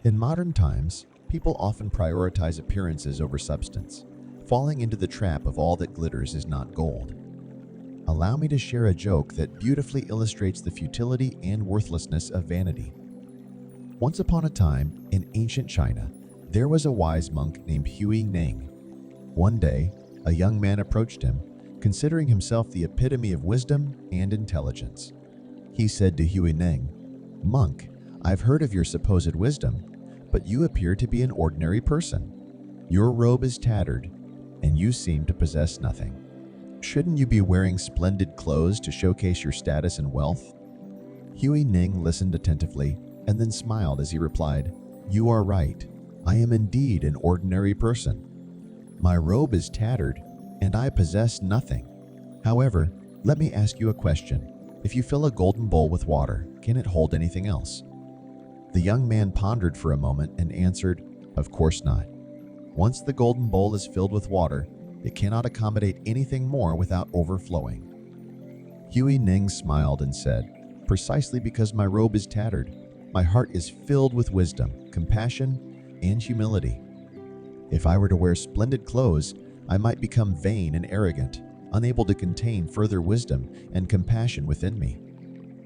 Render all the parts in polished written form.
In modern times, people often prioritize appearances over substance, falling into the trap of all that glitters is not gold. Allow me to share a joke that beautifully illustrates the futility and worthlessness of vanity. Once upon a time, in ancient China, there was a wise monk named Huey Ning. One day, a young man approached him, considering himself the epitome of wisdom and intelligence. He said to Huey Ning, "Monk, I've heard of your supposed wisdom, but you appear to be an ordinary person. Your robe is tattered, and you seem to possess nothing. Shouldn't you be wearing splendid clothes to showcase your status and wealth?" Huey Ning listened attentively and then smiled as he replied, "You are right. I am indeed an ordinary person. My robe is tattered, and I possess nothing. However, let me ask you a question. If you fill a golden bowl with water, can it hold anything else?" The young man pondered for a moment and answered, "Of course not. Once the golden bowl is filled with water, it cannot accommodate anything more without overflowing." Huey Ning smiled and said, "Precisely because my robe is tattered, my heart is filled with wisdom, compassion, and humility. If I were to wear splendid clothes, I might become vain and arrogant, unable to contain further wisdom and compassion within me.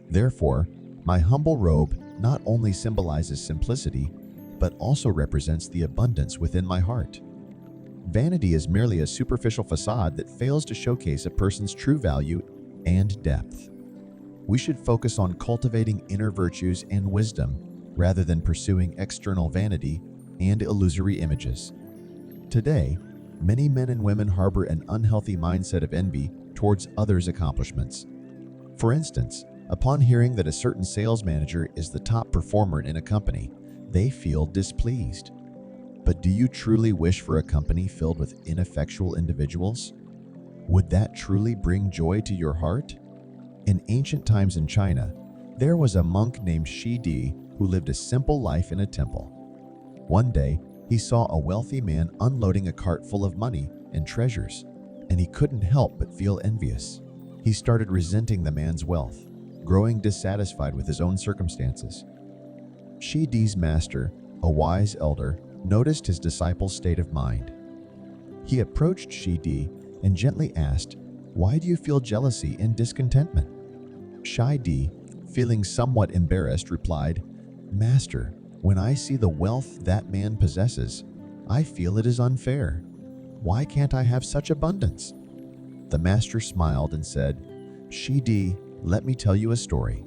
Therefore, my humble robe not only symbolizes simplicity, but also represents the abundance within my heart. Vanity is merely a superficial facade that fails to showcase a person's true value and depth. We should focus on cultivating inner virtues and wisdom rather than pursuing external vanity and illusory images. Today, many men and women harbor an unhealthy mindset of envy towards others' accomplishments. For instance, upon hearing that a certain sales manager is the top performer in a company, they feel displeased. But do you truly wish for a company filled with ineffectual individuals? Would that truly bring joy to your heart? In ancient times in China, there was a monk named Shi Di who lived a simple life in a temple. One day, he saw a wealthy man unloading a cart full of money and treasures, and he couldn't help but feel envious. He started resenting the man's wealth, growing dissatisfied with his own circumstances. Shi Di's master, a wise elder, noticed his disciple's state of mind. He approached Shi Di and gently asked, "Why do you feel jealousy and discontentment?" Shi Di, feeling somewhat embarrassed, replied, "Master, when I see the wealth that man possesses, I feel it is unfair. Why can't I have such abundance?" The master smiled and said, "Shi Di, let me tell you a story.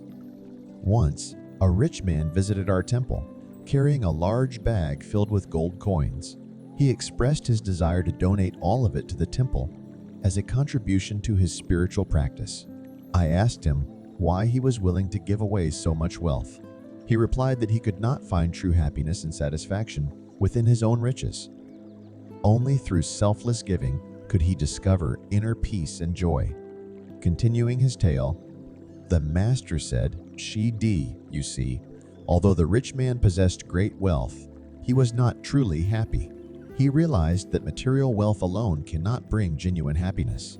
Once, a rich man visited our temple, carrying a large bag filled with gold coins. He expressed his desire to donate all of it to the temple as a contribution to his spiritual practice. I asked him why he was willing to give away so much wealth. He replied that he could not find true happiness and satisfaction within his own riches. Only through selfless giving could he discover inner peace and joy." Continuing his tale, the master said, "Shi Di, you see, although the rich man possessed great wealth, he was not truly happy. He realized that material wealth alone cannot bring genuine happiness.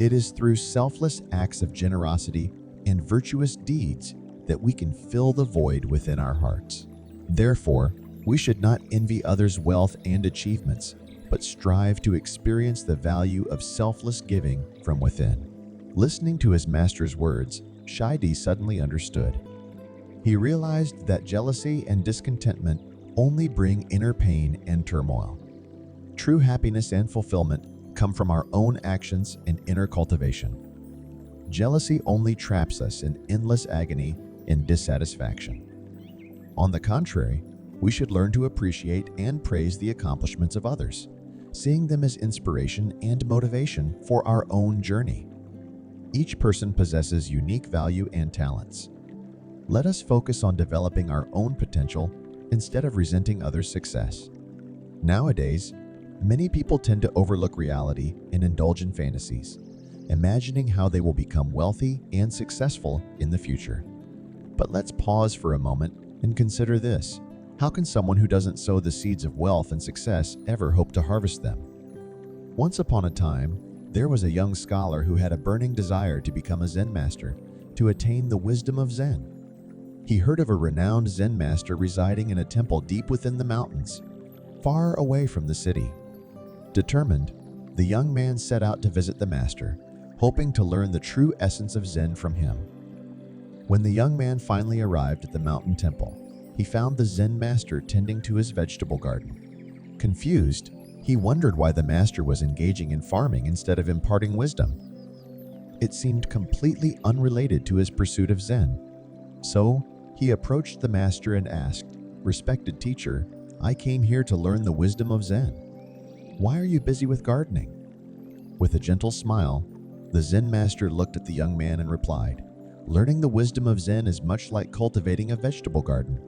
It is through selfless acts of generosity and virtuous deeds that we can fill the void within our hearts. Therefore, we should not envy others' wealth and achievements, but strive to experience the value of selfless giving from within." Listening to his master's words, Shi Di suddenly understood. He realized that jealousy and discontentment only bring inner pain and turmoil. True happiness and fulfillment come from our own actions and inner cultivation. Jealousy only traps us in endless agony and dissatisfaction. On the contrary, we should learn to appreciate and praise the accomplishments of others, seeing them as inspiration and motivation for our own journey. Each person possesses unique value and talents. Let us focus on developing our own potential instead of resenting others' success. Nowadays, many people tend to overlook reality and indulge in fantasies, imagining how they will become wealthy and successful in the future. But let's pause for a moment and consider this. How can someone who doesn't sow the seeds of wealth and success ever hope to harvest them? Once upon a time, there was a young scholar who had a burning desire to become a Zen master, to attain the wisdom of Zen. He heard of a renowned Zen master residing in a temple deep within the mountains, far away from the city. Determined, the young man set out to visit the master, hoping to learn the true essence of Zen from him. When the young man finally arrived at the mountain temple, he found the Zen master tending to his vegetable garden. Confused, he wondered why the master was engaging in farming instead of imparting wisdom. It seemed completely unrelated to his pursuit of Zen. So, he approached the master and asked, "Respected teacher, I came here to learn the wisdom of Zen. Why are you busy with gardening?" With a gentle smile, the Zen master looked at the young man and replied, "Learning the wisdom of Zen is much like cultivating a vegetable garden.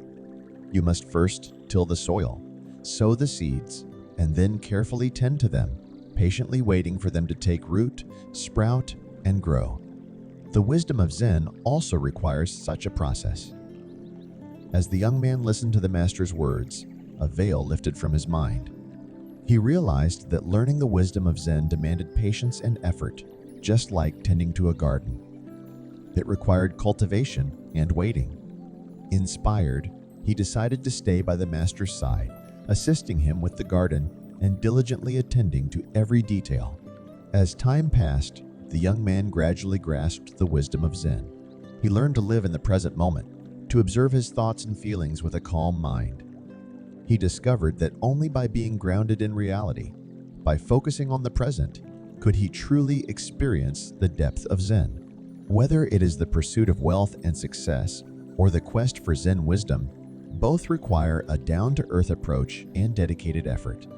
You must first till the soil, sow the seeds, and then carefully tend to them, patiently waiting for them to take root, sprout, and grow. The wisdom of Zen also requires such a process." As the young man listened to the master's words, a veil lifted from his mind. He realized that learning the wisdom of Zen demanded patience and effort, just like tending to a garden. It required cultivation and waiting. Inspired, he decided to stay by the master's side, assisting him with the garden and diligently attending to every detail. As time passed, the young man gradually grasped the wisdom of Zen. He learned to live in the present moment, to observe his thoughts and feelings with a calm mind. He discovered that only by being grounded in reality, by focusing on the present, could he truly experience the depth of Zen. Whether it is the pursuit of wealth and success or the quest for Zen wisdom, both require a down-to-earth approach and dedicated effort.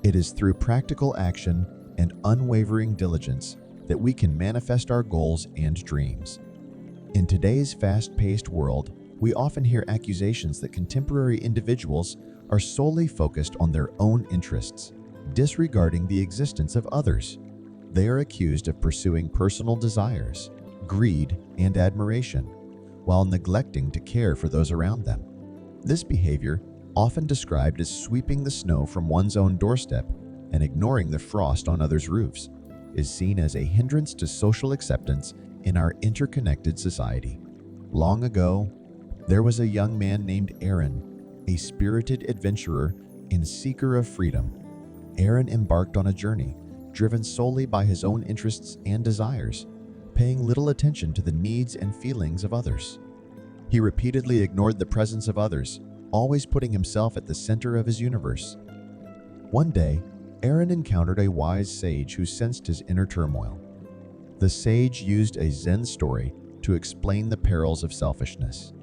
It is through practical action and unwavering diligence that we can manifest our goals and dreams. In today's fast-paced world, we often hear accusations that contemporary individuals are solely focused on their own interests, disregarding the existence of others. They are accused of pursuing personal desires, greed, and admiration, while neglecting to care for those around them. This behavior, often described as sweeping the snow from one's own doorstep and ignoring the frost on others' roofs, is seen as a hindrance to social acceptance in our interconnected society. Long ago, there was a young man named Aaron, a spirited adventurer and seeker of freedom. Aaron embarked on a journey, driven solely by his own interests and desires, paying little attention to the needs and feelings of others. He repeatedly ignored the presence of others, always putting himself at the center of his universe. One day, Aaron encountered a wise sage who sensed his inner turmoil. The sage used a Zen story to explain the perils of selfishness.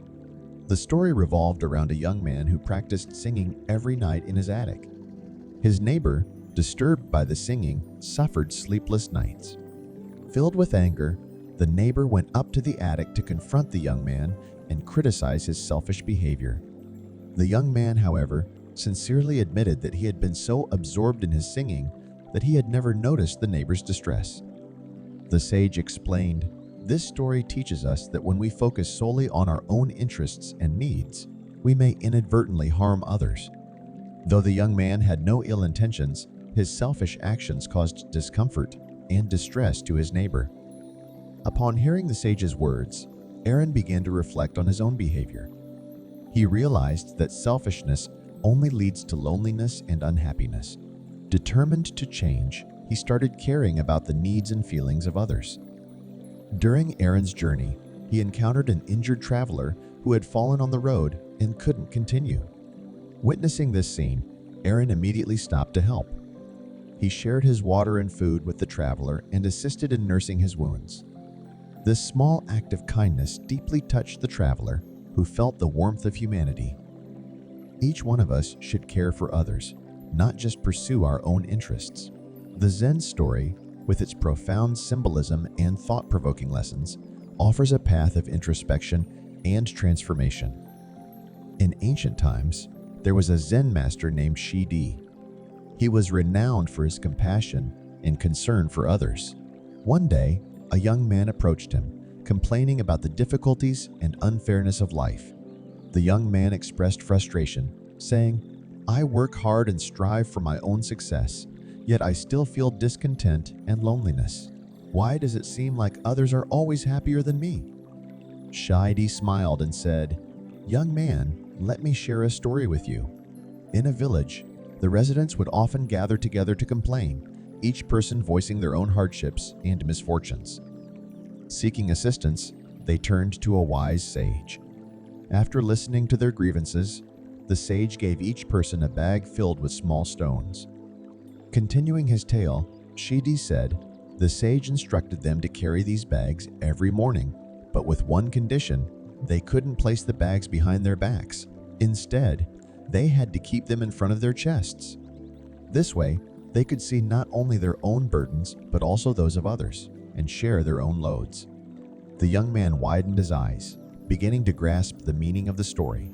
The story revolved around a young man who practiced singing every night in his attic. His neighbor, disturbed by the singing, suffered sleepless nights. Filled with anger, the neighbor went up to the attic to confront the young man and criticize his selfish behavior. The young man, however, sincerely admitted that he had been so absorbed in his singing that he had never noticed the neighbor's distress. The sage explained, "This story teaches us that when we focus solely on our own interests and needs, we may inadvertently harm others." Though the young man had no ill intentions, his selfish actions caused discomfort and distress to his neighbor. Upon hearing the sage's words, Aaron began to reflect on his own behavior. He realized that selfishness only leads to loneliness and unhappiness. Determined to change, he started caring about the needs and feelings of others. During Aaron's journey, he encountered an injured traveler who had fallen on the road and couldn't continue. Witnessing this scene, Aaron immediately stopped to help. He shared his water and food with the traveler and assisted in nursing his wounds. This small act of kindness deeply touched the traveler, who felt the warmth of humanity. Each one of us should care for others, not just pursue our own interests. The Zen story, with its profound symbolism and thought-provoking lessons, offers a path of introspection and transformation. In ancient times, there was a Zen master named Shidi. He was renowned for his compassion and concern for others. One day, a young man approached him, complaining about the difficulties and unfairness of life. The young man expressed frustration, saying, "I work hard and strive for my own success, yet I still feel discontent and loneliness. Why does it seem like others are always happier than me?" Shidi smiled and said, "Young man, let me share a story with you." In a village, the residents would often gather together to complain, each person voicing their own hardships and misfortunes. Seeking assistance, they turned to a wise sage. After listening to their grievances, the sage gave each person a bag filled with small stones. Continuing his tale, Shidi said, the sage instructed them to carry these bags every morning, but with one condition: they couldn't place the bags behind their backs. Instead, they had to keep them in front of their chests. This way, they could see not only their own burdens, but also those of others, and share their own loads. The young man widened his eyes, beginning to grasp the meaning of the story.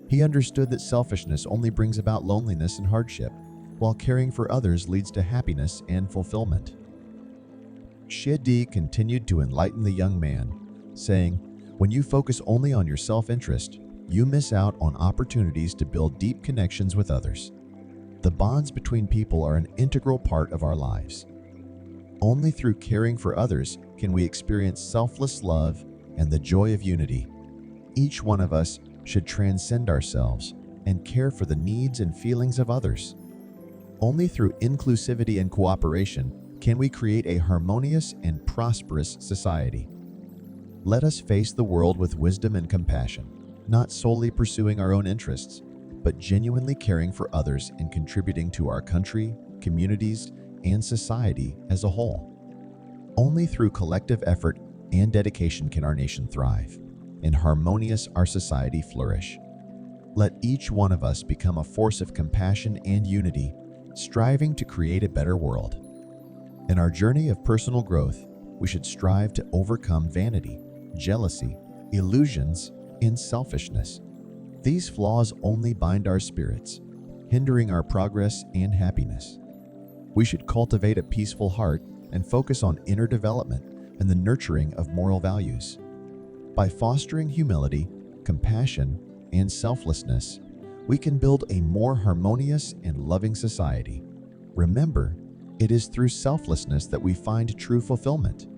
He understood that selfishness only brings about loneliness and hardship, while caring for others leads to happiness and fulfillment. Shidi continued to enlighten the young man, saying, "When you focus only on your self-interest, you miss out on opportunities to build deep connections with others. The bonds between people are an integral part of our lives. Only through caring for others can we experience selfless love and the joy of unity. Each one of us should transcend ourselves and care for the needs and feelings of others. Only through inclusivity and cooperation can we create a harmonious and prosperous society. Let us face the world with wisdom and compassion, not solely pursuing our own interests, but genuinely caring for others and contributing to our country, communities, and society as a whole. Only through collective effort and dedication can our nation thrive, and harmonious our society flourish. Let each one of us become a force of compassion and unity, striving to create a better world. In our journey of personal growth, we should strive to overcome vanity, jealousy, illusions, and selfishness. These flaws only bind our spirits, hindering our progress and happiness. We should cultivate a peaceful heart and focus on inner development and the nurturing of moral values. By fostering humility, compassion, and selflessness, we can build a more harmonious and loving society. Remember, it is through selflessness that we find true fulfillment.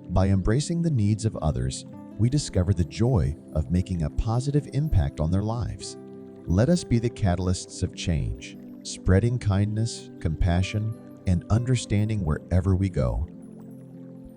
By embracing the needs of others, we discover the joy of making a positive impact on their lives. Let us be the catalysts of change, spreading kindness, compassion, and understanding wherever we go.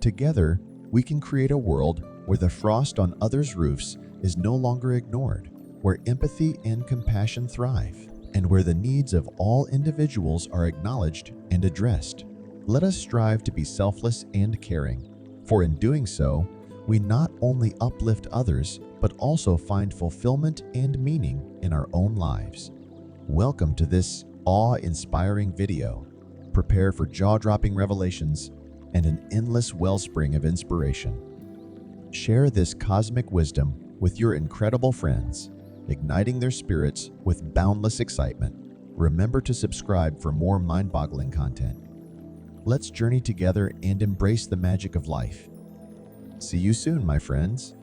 Together, we can create a world where the frost on others' roofs is no longer ignored, where empathy and compassion thrive, and where the needs of all individuals are acknowledged and addressed. Let us strive to be selfless and caring, for in doing so, we not only uplift others, but also find fulfillment and meaning in our own lives. Welcome to this awe-inspiring video. Prepare for jaw-dropping revelations and an endless wellspring of inspiration. Share this cosmic wisdom with your incredible friends, igniting their spirits with boundless excitement. Remember to subscribe for more mind-boggling content. Let's journey together and embrace the magic of life. See you soon, my friends.